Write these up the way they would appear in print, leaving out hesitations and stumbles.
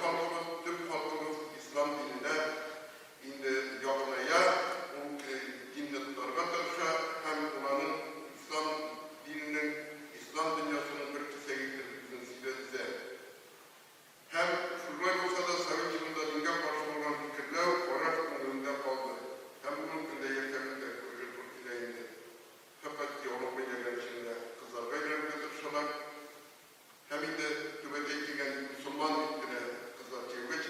halkımız, Türk halkımız İslam dinine indi yakınaya, o dinle tutarga tarışa, hem onların İslam dininin, İslam dünyasının bir kısayıtırlığını size. Hem şuraya olsa da Sovyet yılında dinge karşı olan fikirler oraç önünde kaldı. Hem bunun günde yeterli kuyruğu Türkiye'de fakat ki Avrupa'ya gelişinde kızlarga gelmeye tırışalar. Hem de tübete gelen Müslüman dinine kızlar çevre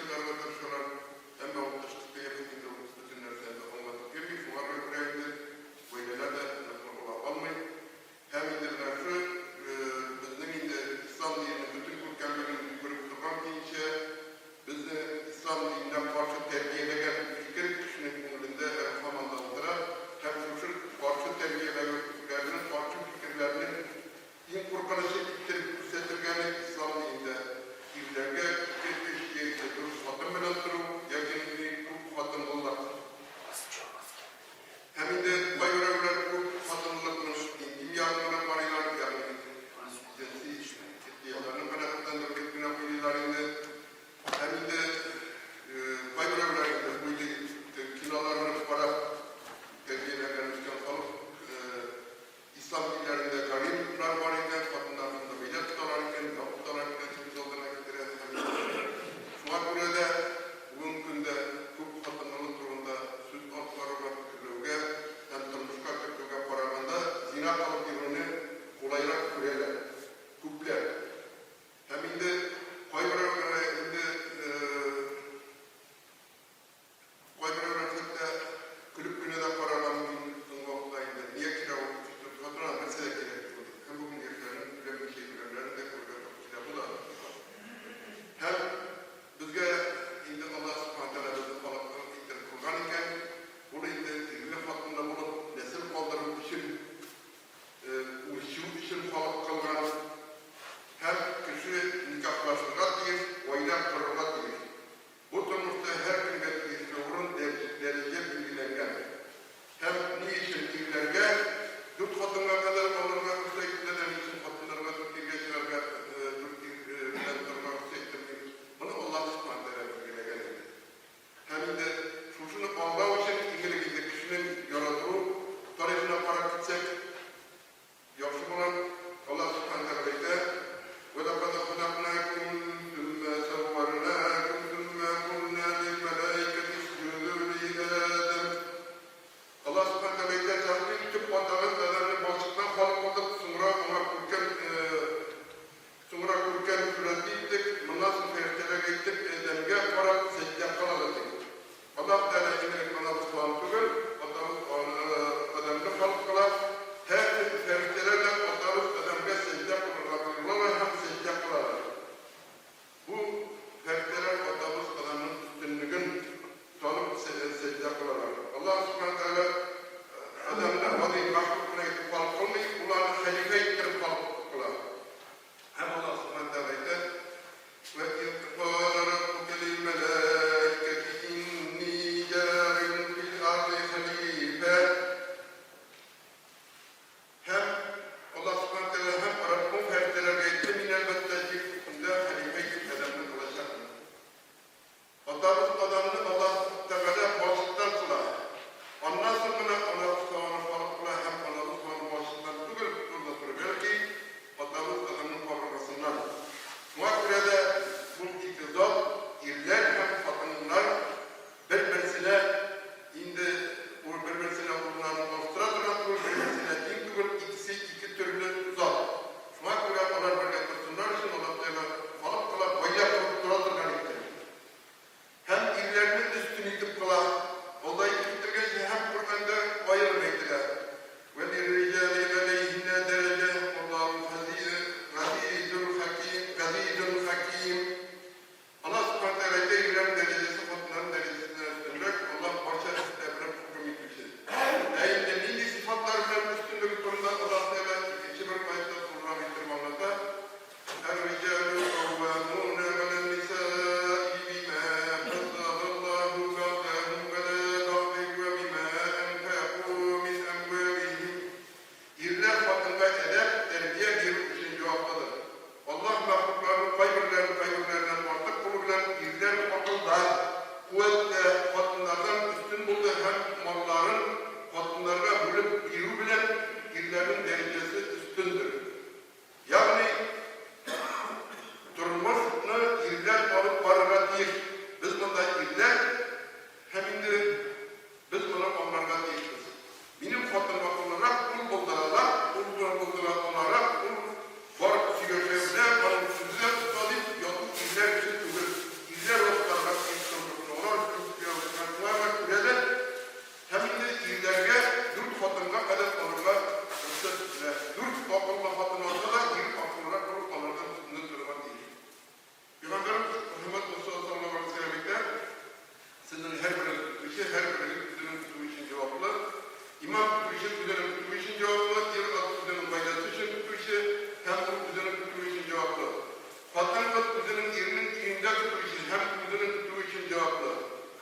üzerine tuttuğu için cevaplı.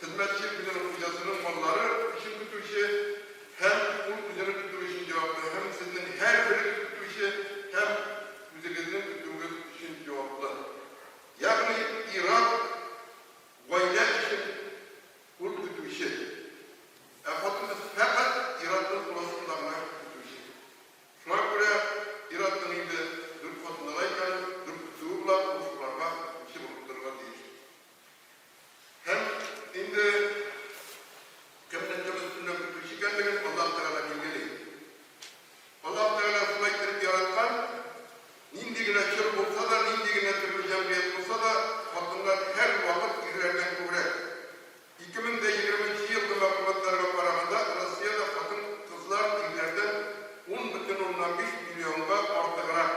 Hizmetçi birinin kocasının malları işin tuttuğu işi hem ul üzerine tuttuğu için cevaplı, hem sizin her biri tuttuğu işi hem üzerine tuttuğu için cevaplı. Yani İran gayret için ul tuttuğu işi. Fatımız fakat İran'ın ulaşımlarına tuttuğu işi. Şuna göre İran'ın iyiydi, Türk fatımlarayken Türk tutuğuyla uçlarına işi bulundurma değil. Hem şimdi kemden üstünden bir şey gelmeyin, Allah Teala bilgili. Allah Teala sulayı kirip yaratkan, nindigine çırp olsa da, nindigine türlü cemiyet olsa da, fatımlar her vakit illerden kuvret. 2020 yılda maklumatlarına paramında, Rusya'da fatım kızlar illerden 10,5 milyonga ortağırak.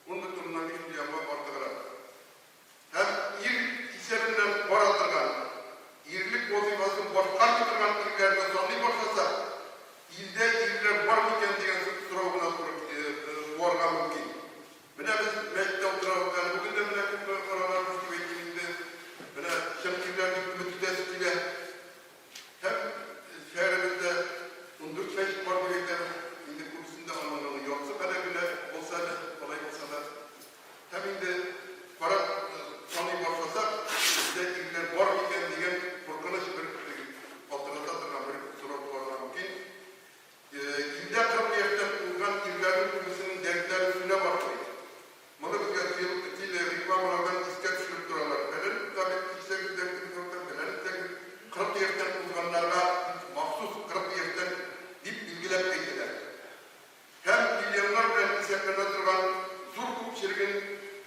10,5 milyonga ortağırak. Hem isebinden baratırgan, irlik vazifasını başkan tuturgan illerde sonli başlasa, iller var mıken degen sorağına sorga mümkün. Bine biz mecliste oturarken, bugün de bine oralarımız gibi etkilinde, bine şemkirlerlik müddetiyle hem şehrimizde 14-5 var birlikler indi kursunda anlamını yoksa bana bile olsa da, kolay olsa da hem indi para sonu başlasak bizde iller var mıken diyen korkunuş bir oturatadıran bir soru var mümkün. İlde kapıyetten uzman illerin kurusunun dergiler üstüne başlayın. Bunu bizler ile reklamlardan isket sürüp durarlar. Benim tabi işlerin derginin yoktan benim tek kapıyetten uzmanlarla mahsus kapıyetten dip bilgiler bekliler. Hem milyonlar bilen isteklerine duran Zurkuk şirkin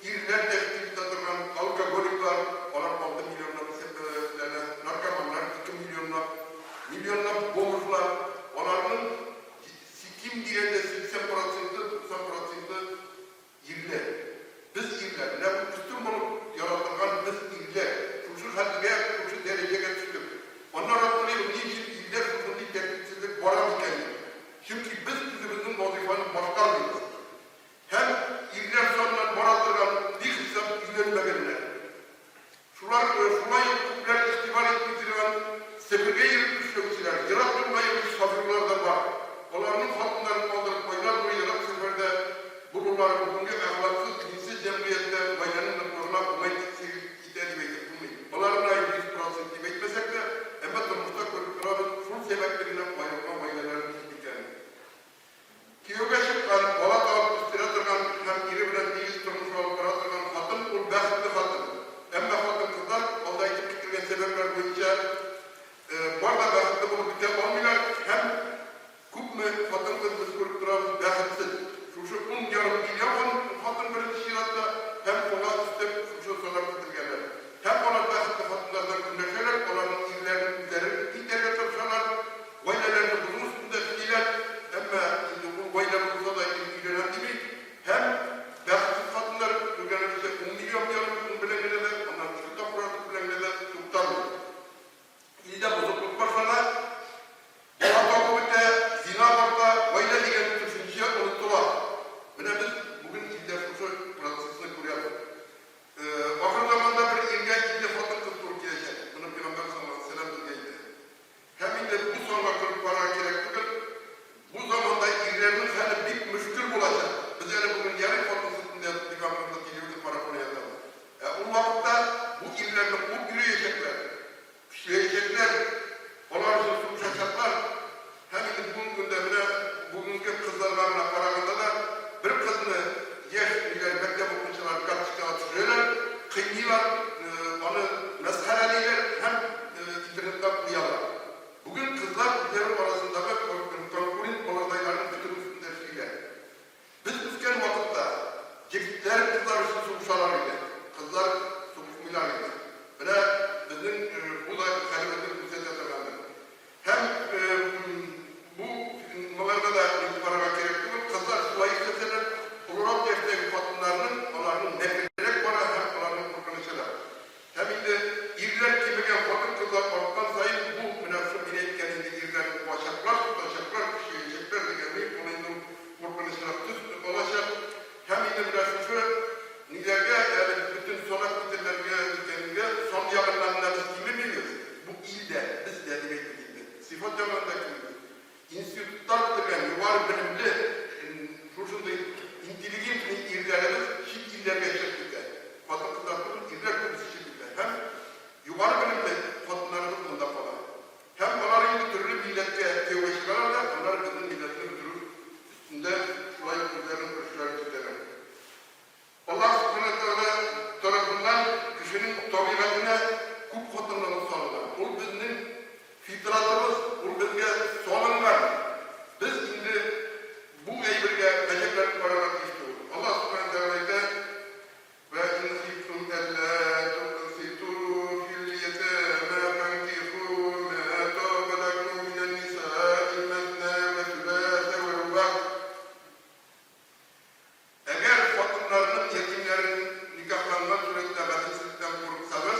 iller derginde duran alkoholikler, onlar 6 milyonlar isteklerine, narkomanlar 2 milyonlar boğuşlar, onların sikim dirende 80%, 90% iller. Biz iller, ne bu üstün bunu yaratırgan biz iller. Şu haddiye, şu dereceye düştük. Onlar hakkında niçin iller sınırlı tekniksizlik varamıken? Çünkü biz bizimizin vazifanı başkarlıyız. Hem iller sonundan varatırgan bir hesap izlenmegenler. Şular kupler istival etmiştiren sepirge yürütmüşler, yarat durmayı sabırlar da var. Onların fatımlarını kaldırıp koylar bu yarat seferde bulurlar bugünkü ahlaksız, dinsiz cemiyette bayranın noktalarına umayt iteli bekletmeyin. Onların ayı 100% bekmesek de emmet olmuşta körüktürabın full sebeplerinden bayraların hikmiklerini. Kiyoga çıkan, Balat alıp üstüne durgan, hem iri bilen değiz durmuş olup bırakırgan fatım, ul bähitli fatım. Emme fatım kızlar, onda itip getirgen sebepler boyunca barda bähitli bulup bitip olmuyorlar, hem Kupme fatım kızımız körüktürabın bähitsiz. Şu 10,5 milyon fatım birinci şiratta hem ona üstte şu sorular bitirgenler. Hem ona bähitli fatımlardan günleşerek, onların illerinin üzerine interge çalışanlar, vaylelerini bunun üstünde fiiler, emme bu vaylar olsa da ilgilenendi mi? Hem bähitli fatımlar ürgenelirse 10 milyon bilenine de, onlar çıkta kuratı bilenine de tutarlı. İlde bozukluk varsa da, zina varsa, vayla diyen düşünceye unuttular. Buna biz bugün ilde fırsat pratisini kuruyoruz. Ahir zamanda bir ilge ilde fatım kız Türkiye'ye. Bunu Peygamber sallallahu aleyhi ve sellem bilgeydi. Hem ilde bu sonra kırıp para gerek bugün, bu zamanda illerinin hani bir müşkül bulacak. Biz yani bugün yarı fatım sütünde Peygamber'de geliyordu para koyacağız. O vakitte bu illerle bu yürüyecekler, işleyecekler, onlar için sunuşacaklar. Hem de bugün gündemine, bugünkü kızlarına paraganda da bir kızını yaş iler mektep okuyucular kaçışta atışıyorlar, kıyıyorlar, onu mesheleliler, hem internette kıyıyorlar. Bugün kızlar bizlerin arasındaki konkurin olaylarının bütün üstünde fiiller. Biz üsken vakitte yigitler kızlar için sunuşalarıydı. Kızlar sunuşmuyorlarıydı. Ve bizim bu da kelimetin müsait yatırgandır. Hem bu numaralarda da paraga gerektiği kızlar sulayı isteseler, Uğurap defteri fatımlarının, onların nefrelerek para hem onların korkunuşlar. Bizning tabiatına ko'p xotinlarni solgan. Bu bizning fitratimiz, bu bizga solingan. Biz endi bu aybirga ajablanib qaramoqchi edik. Alloh subhanahu va taolo va in khiftum alla tuqsitu fil yatama fankihu ma taba lakum min an-nisa'i mathna wa thulatha wa ruba'. Eğer xotinlarning yetimlarini nikahlangan suratda batizlikdan qo'rqsalar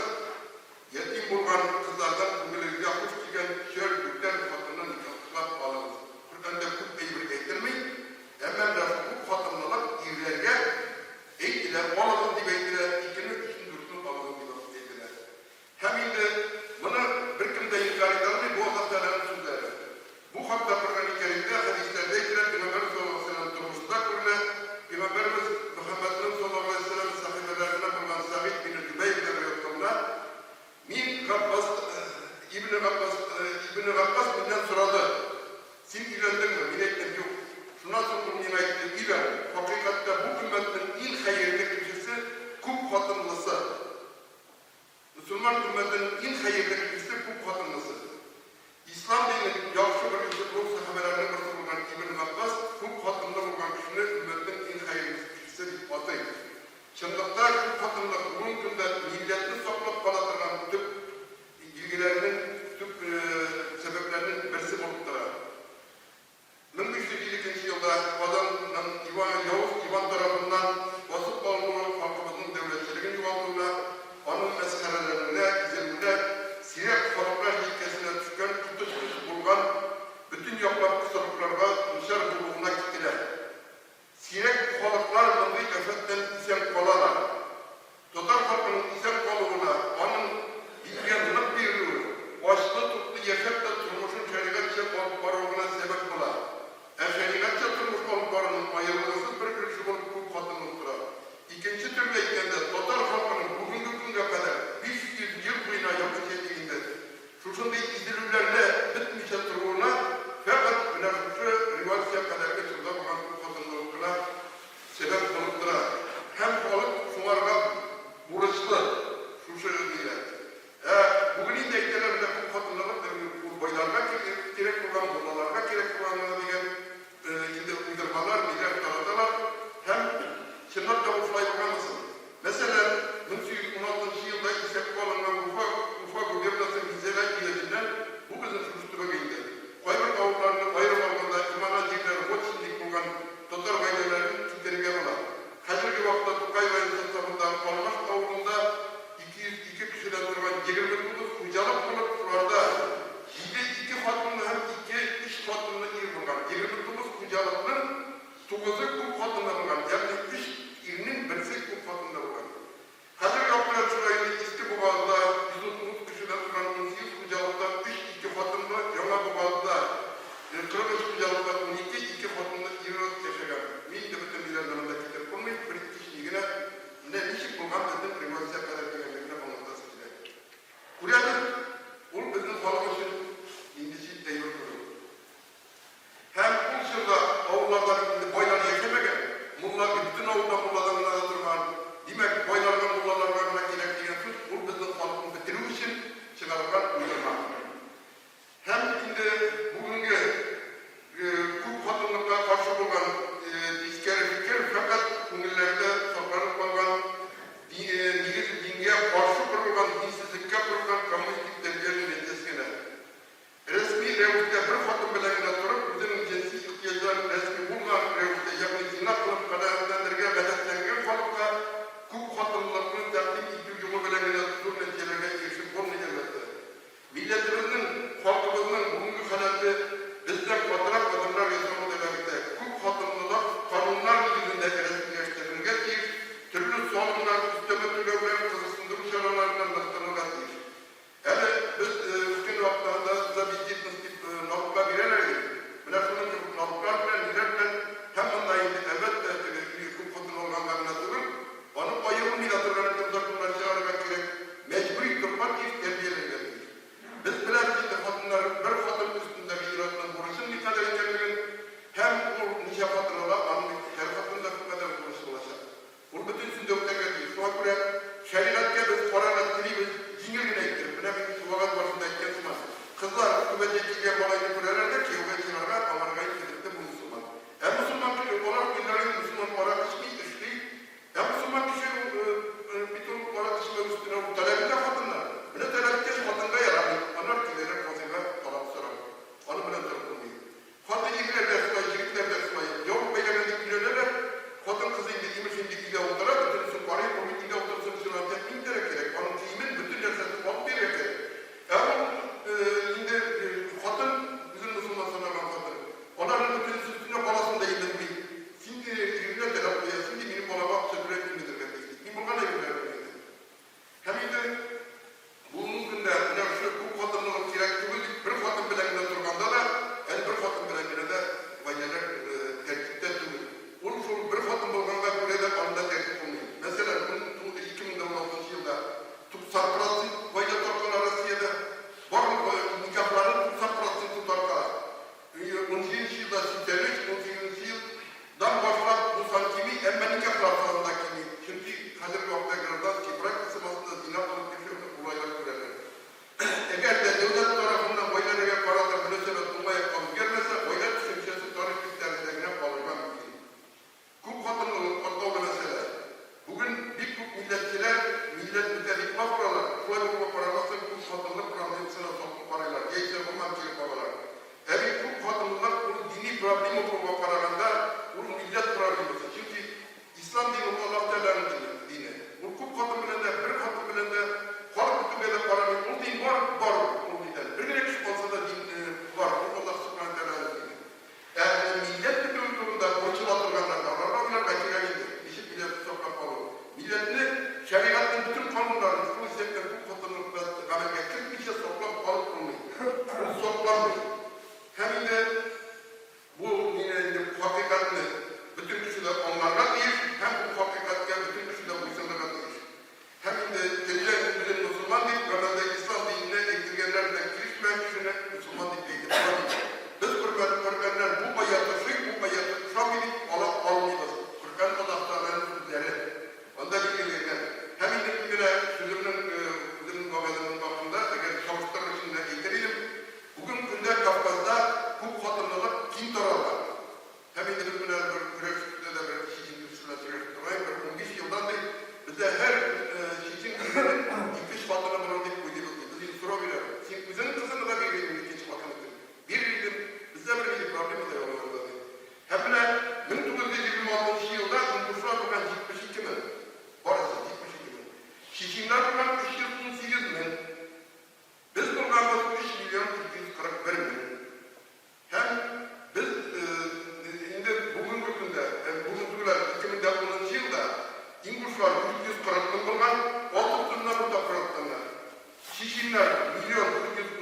Çinler milyon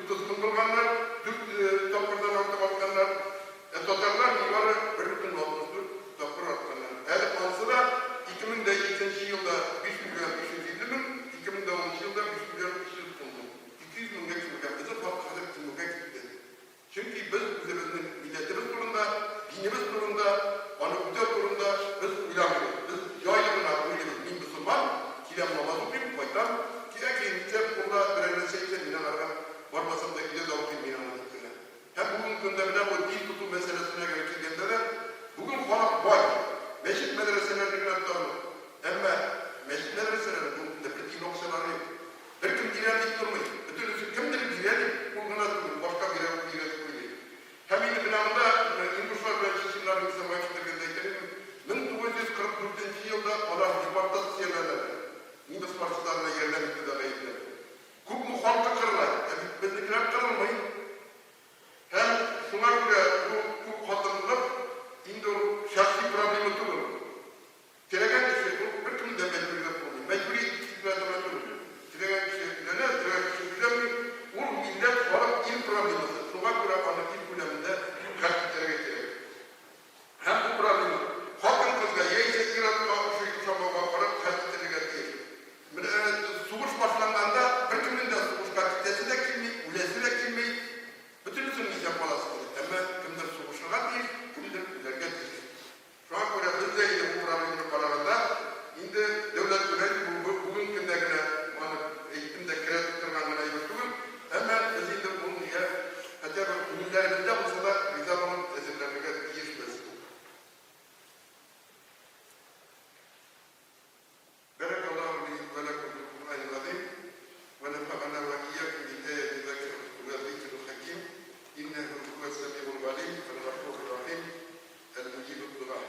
430 gün kılganlar, Türk toplardan orta bakkanlar, Tatarlar yuvarı bir gün olmuştur, toplar atkanlar. Her olsa da 2002 yılda 5 milyon 550 bin, 2010 yılda 5 milyon 500 bin. 200 bin geçmeyken bize farklı kadar kimliğe gitti. Çünkü biz bizim milletimiz durumda, dinimiz durumda, anıklıca durumda biz uyanıyoruz. Biz yayılına uyanıyoruz. Bir Müslüman, kilem namazı bir koytan, ki ekleyincə burada birine çeksen binalarga varmasam da gide davut binalarına gittiler. Hem bugün gündemine bu dil tutum meselesine geldiğinde de bugün falan var. Meşit medreselerinin yaptığı ama meşit medreselerinin bugün de bir din okşaları yok. Bir kim direnlik durmayın. Bütünüzü kimdir direnlik? Bugün atılır. Başka bir ev koyuyor. Hem yine binamda İngilizler ve Şişinlerin bize başlıklarındayken 1944 yılda onlar deportasyon yerlerler. İngiliz parçalarına yerler iktidara ettiler. Kup mu halka kırılar? Bizdekiler kırılmayın. Hem şuna göre bu kup hatırlanıp indi şahsi problemi tutulur. Tilegen kişi bir kim de mecburi yapılmıyor. Mecburi iktidara tutulur. Tilegen kişi ne? Tilegen kişi bilemiyor. Bu millet olarak il problemisi. Şuna göre bana il probleminde kalplere getirir. Hem bu problemi halkın kızga yiyecek iratla şu kuşamağa varıp kalplere getirir. Suğuş başlandığında bir kimin de suğuş kalplesi de kimliği, ulesi de kimliği, bütün sürümüz yapmalasıdır. Ama kimdir suğuşuna değil, kimdir ilerge değil. Şu an böyle hızlıydı bu problemin kararında. Şimdi devlet üreti bugün gündegine eğitimde kredi tutturmanına yürütülür. Ama biz şimdi bunu ya, hatta ünlülerimizde